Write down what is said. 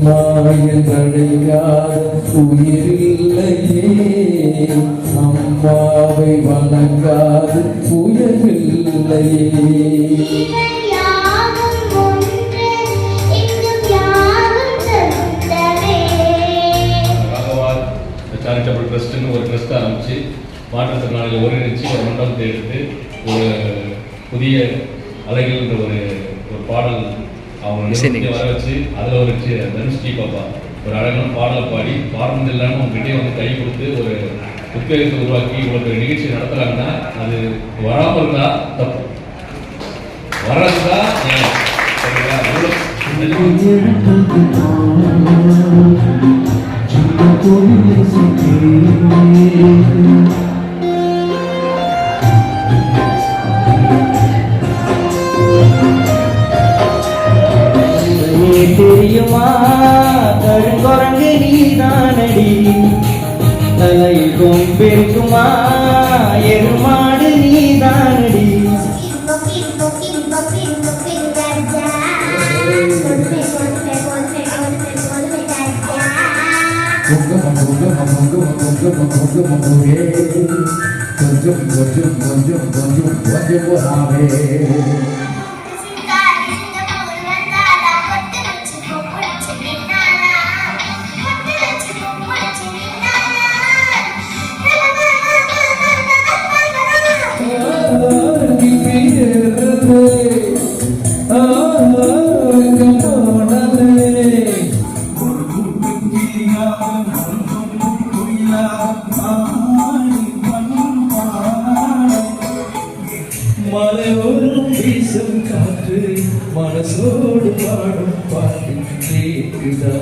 மாயந்தடையாத உயிரில்லையே, அம்மாவை வணங்காது உயர்வில்லையே. சேரிட்டபிள் ட்ரஸ்ட்னு ஒரு ட்ரஸ்ட் ஆரம்பித்து மாற்றுத்திறனாளிகள் ஒருங்கிணைச்சு ஒரு மண்டபத்தை எடுத்து ஒரு புதிய அலைகள்ன்ற ஒரு பாடல் அவங்க வர வச்சு அதில் ஒரு தனுஷ்டி பாப்பா ஒரு அழகான பாடலை பாடி பாடுறது இல்லாமல் அவங்ககிட்டே வந்து கை கொடுத்து ஒரு உத்வேகத்தை உருவாக்கி உங்களுக்கு நிகழ்ச்சி நடத்துகிறாங்கன்னா அது வராமல் இருந்தா தப்பு, வர்றதுதா தெரியுமா கருங்குரங்கு நீதானடி, தலையில் கொம்பிருக்குமா எருமாடு நீதானடி. கொஞ்சம் கொஞ்சம் கொஞ்சம் கொஞ்சம் கொஞ்சம் போகாவே மலையோடும் வீசும் காற்று மனசோடு பாடும் பாட்டு கேட்குதா?